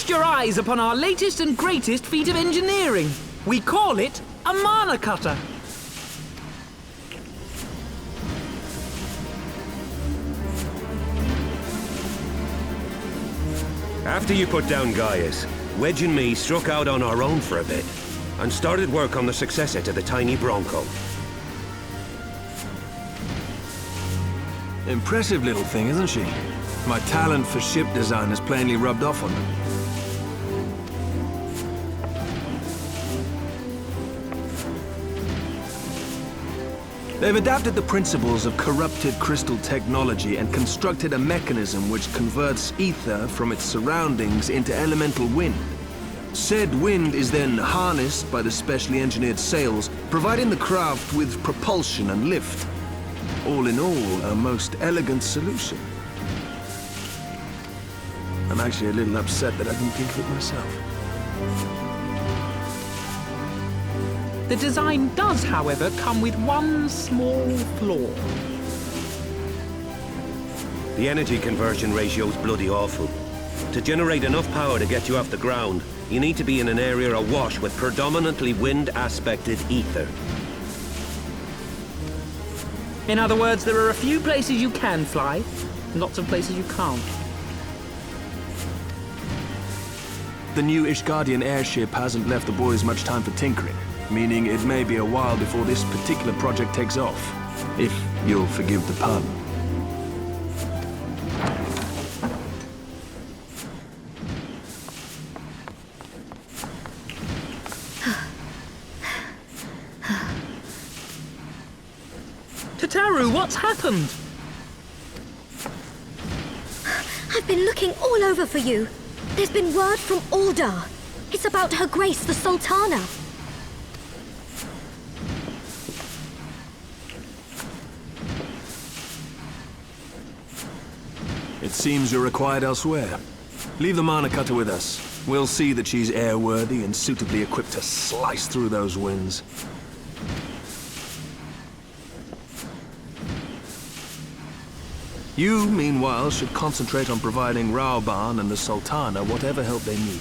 Feast your eyes upon our latest and greatest feat of engineering. We call it a mana cutter. After you put down Gaius, Wedge and me struck out on our own for a bit, and started work on the successor to the tiny Bronco. Impressive little thing, isn't she? My talent for ship design has plainly rubbed off on her. They've adapted the principles of corrupted crystal technology and constructed a mechanism which converts ether from its surroundings into elemental wind. Said wind is then harnessed by the specially engineered sails, providing the craft with propulsion and lift. All in all, a most elegant solution. I'm actually a little upset that I didn't think of it myself. The design does, however, come with one small flaw. The energy conversion ratio's bloody awful. To generate enough power to get you off the ground, you need to be in an area awash with predominantly wind-aspected ether. In other words, there are a few places you can fly, and lots of places you can't. The new Ishgardian airship hasn't left the boys much time for tinkering, meaning it may be a while before this particular project takes off, if you'll forgive the pun. Tataru, what's happened? I've been looking all over for you. There's been word from Aldar. It's about Her Grace, the Sultana. It seems you're required elsewhere. Leave the mana cutter with us. We'll see that she's airworthy and suitably equipped to slice through those winds. You, meanwhile, should concentrate on providing Raoban and the Sultana whatever help they need.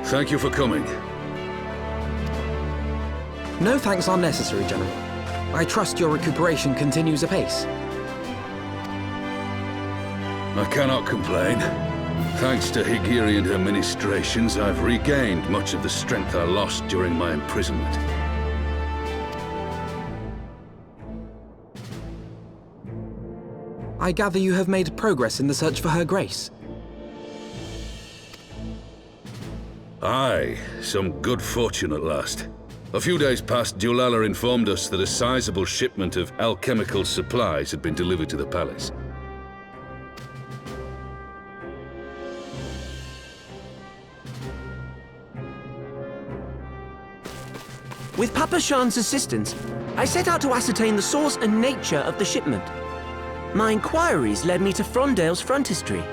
Thank you for coming. No thanks are necessary, General. I trust your recuperation continues apace. I cannot complain. Thanks to Higiri and her ministrations, I've regained much of the strength I lost during my imprisonment. I gather you have made progress in the search for Her Grace. Aye, some good fortune at last. A few days past, Dulala informed us that a sizable shipment of alchemical supplies had been delivered to the palace. With Papa Shan's assistance, I set out to ascertain the source and nature of the shipment. My inquiries led me to Frondale's frontistery.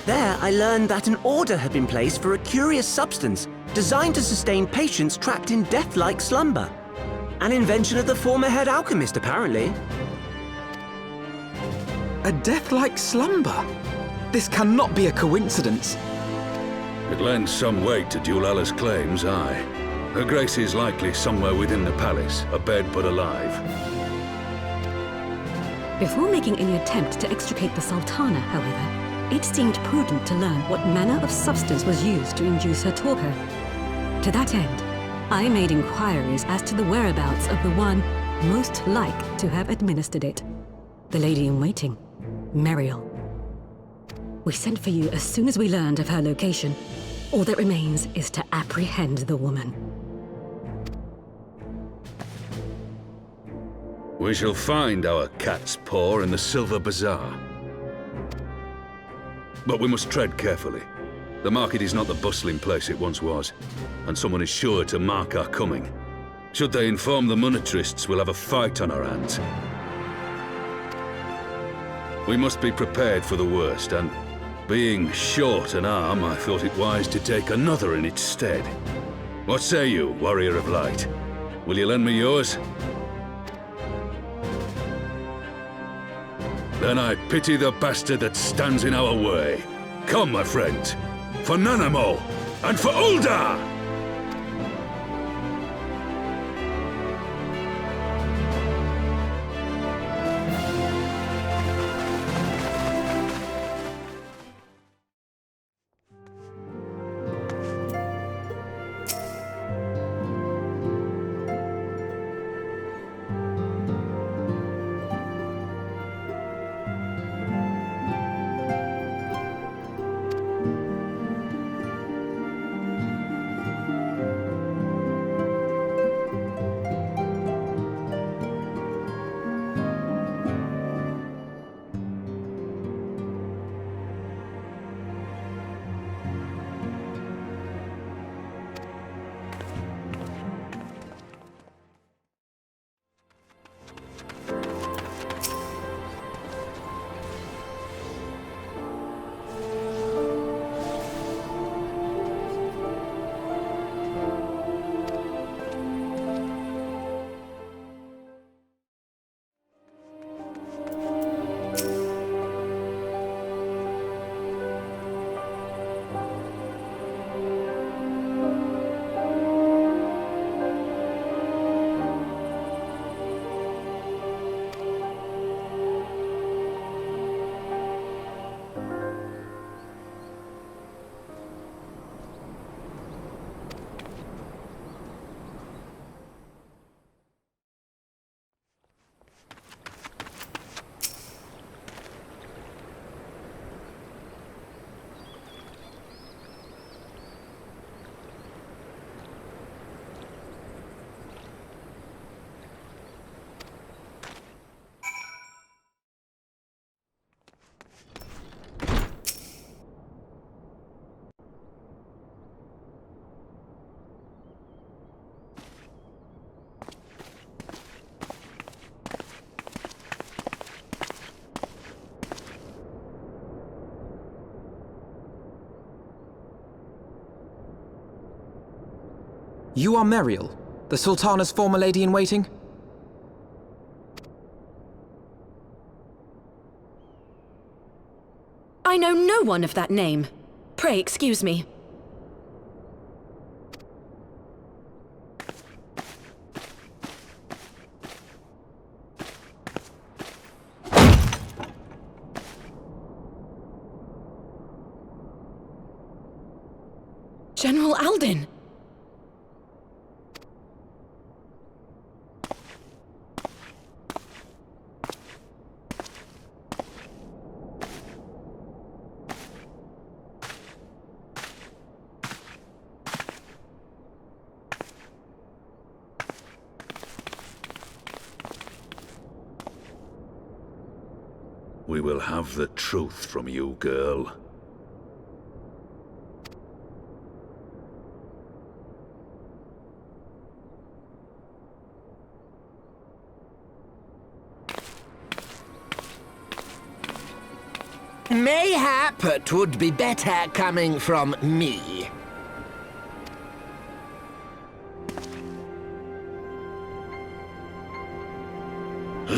There, I learned that an order had been placed for a curious substance designed to sustain patients trapped in death-like slumber. An invention of the former head alchemist, apparently. A death-like slumber? This cannot be a coincidence. It lends some weight to Dulala's claims, aye. Her Grace is likely somewhere within the palace, abed but alive. Before making any attempt to extricate the Sultana, however, it seemed prudent to learn what manner of substance was used to induce her torpor. To that end, I made inquiries as to the whereabouts of the one most like to have administered it. The lady-in-waiting, Meriel. We sent for you as soon as we learned of her location. All that remains is to apprehend the woman. We shall find our cat's paw in the Silver Bazaar. But we must tread carefully. The market is not the bustling place it once was, and someone is sure to mark our coming. Should they inform the monetarists, we'll have a fight on our hands. We must be prepared for the worst, and being short an arm, I thought it wise to take another in its stead. What say you, Warrior of Light? Will you lend me yours? Then I pity the bastard that stands in our way. Come, my friends, for Nanamo, and for Ul'dah! You are Meriel, the Sultana's former lady-in-waiting? I know no one of that name. Pray excuse me. General Alden! We will have the truth from you, girl. Mayhap it would be better coming from me.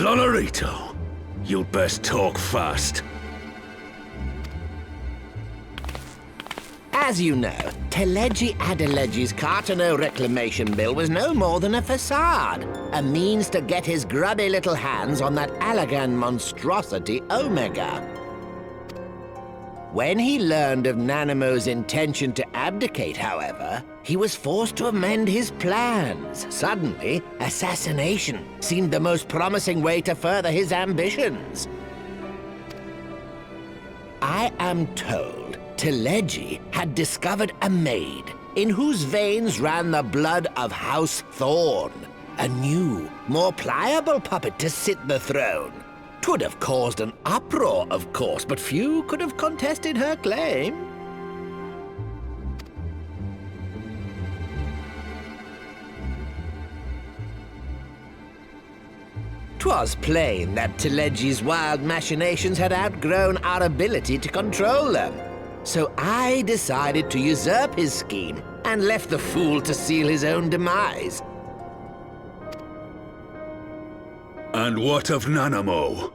Lonorito, you'd best talk fast. As you know, Teleji Adeleji's Cartono reclamation bill was no more than a facade, a means to get his grubby little hands on that Allagan monstrosity Omega. When he learned of Nanamo's intention to abdicate, however, he was forced to amend his plans. Suddenly, assassination seemed the most promising way to further his ambitions. I am told Teleji had discovered a maid in whose veins ran the blood of House Thorn, a new, more pliable puppet to sit the throne. 'Twould have caused an uproar, of course, but few could have contested her claim. 'Twas plain that Teleji's wild machinations had outgrown our ability to control them. So I decided to usurp his scheme and left the fool to seal his own demise. And what of Nanamo?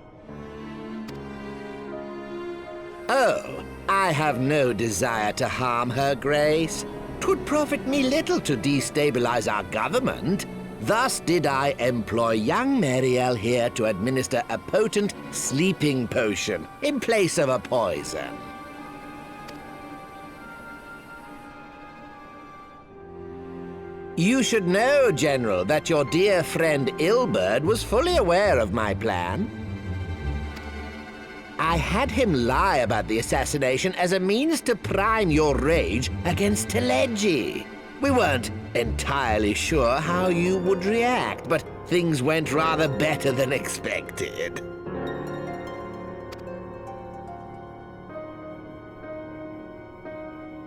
Oh, I have no desire to harm her grace. 'Twould profit me little to destabilize our government. Thus did I employ young Mariel here to administer a potent sleeping potion in place of a poison. You should know, General, that your dear friend Ilberd was fully aware of my plan. I had him lie about the assassination as a means to prime your rage against Teleji. We weren't entirely sure how you would react, but things went rather better than expected.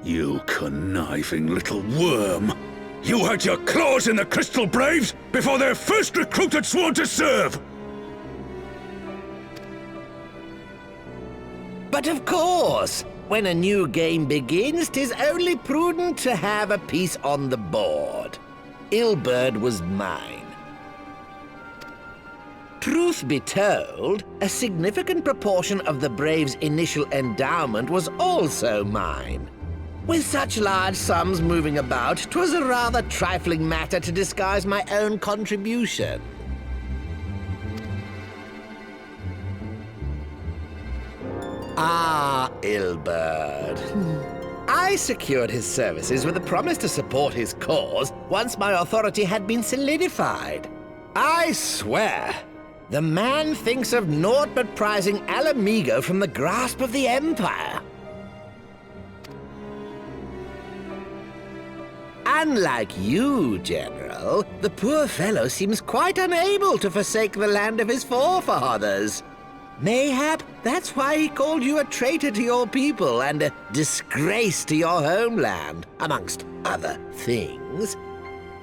You conniving little worm! You had your claws in the Crystal Braves before their first recruit had sworn to serve! But of course, when a new game begins, 'tis only prudent to have a piece on the board. Ilberd was mine. Truth be told, a significant proportion of the Braves' initial endowment was also mine. With such large sums moving about, 'twas a rather trifling matter to disguise my own contribution. Ah, Ilberd. I secured his services with a promise to support his cause once my authority had been solidified. I swear, the man thinks of naught but prizing Alamigo from the grasp of the Empire. Unlike you, General, the poor fellow seems quite unable to forsake the land of his forefathers. Mayhap that's why he called you a traitor to your people and a disgrace to your homeland, amongst other things.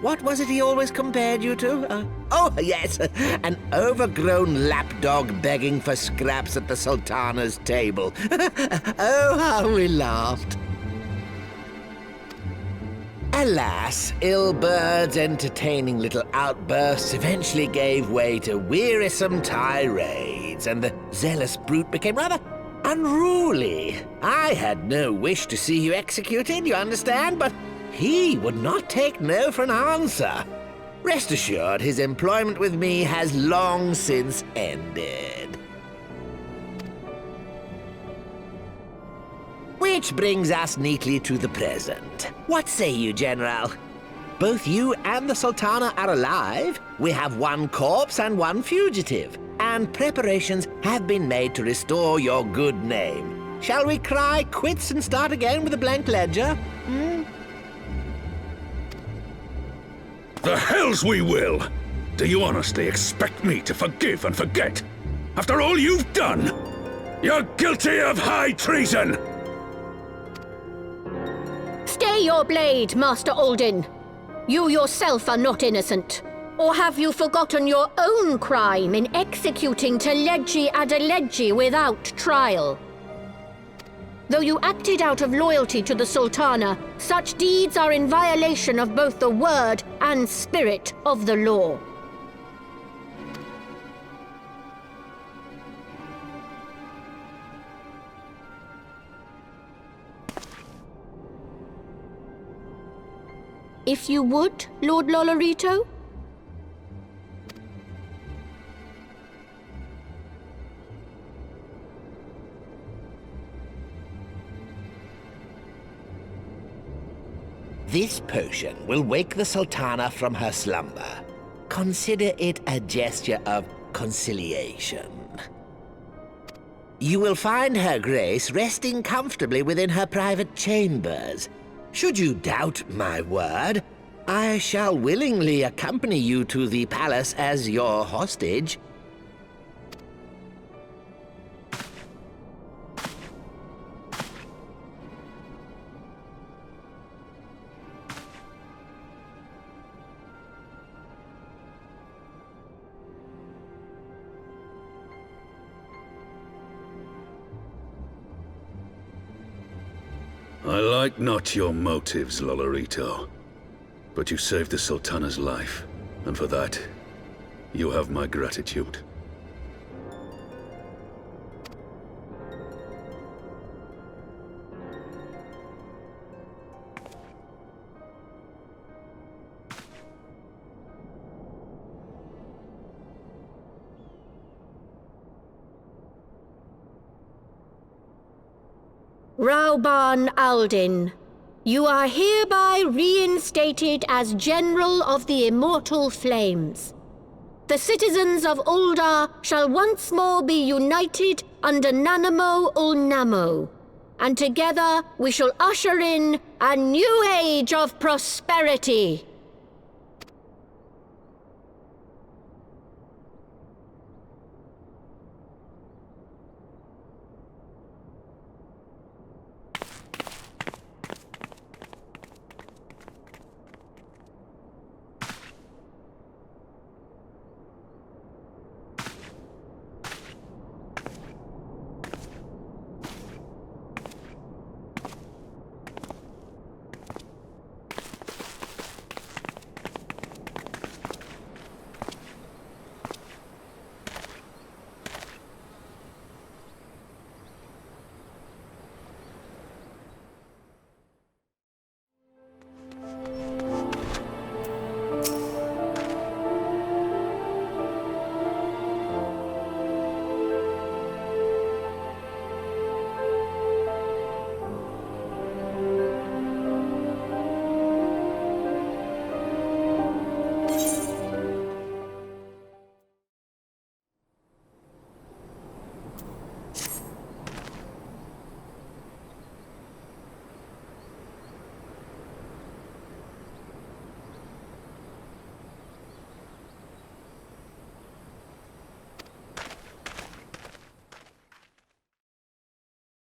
What was it he always compared you to? Oh, yes, an overgrown lapdog begging for scraps at the Sultana's table. Oh, how we laughed. Alas, Ilberd's entertaining little outbursts eventually gave way to wearisome tirades, and the zealous brute became rather unruly. I had no wish to see you executed, you understand, but he would not take no for an answer. Rest assured, his employment with me has long since ended. Which brings us neatly to the present. What say you, General? Both you and the Sultana are alive. We have one corpse and one fugitive, and preparations have been made to restore your good name. Shall we cry quits and start again with a blank ledger? The hells we will! Do you honestly expect me to forgive and forget? After all you've done? You're guilty of high treason! Stay your blade, Master Alden. You yourself are not innocent. Or have you forgotten your own crime in executing Teleji Adeleji without trial? Though you acted out of loyalty to the Sultana, such deeds are in violation of both the word and spirit of the law. if you would, Lord Lolorito? This potion will wake the Sultana from her slumber. Consider it a gesture of conciliation. You will find Her Grace resting comfortably within her private chambers. Should you doubt my word, I shall willingly accompany you to the palace as your hostage. I like not your motives, Lolorito. But you saved the Sultana's life, and for that, you have my gratitude. Rauban Aldin, you are hereby reinstated as General of the Immortal Flames. The citizens of Ul'dah shall once more be united under Nanamo Ul'Namo, and together we shall usher in a new age of prosperity.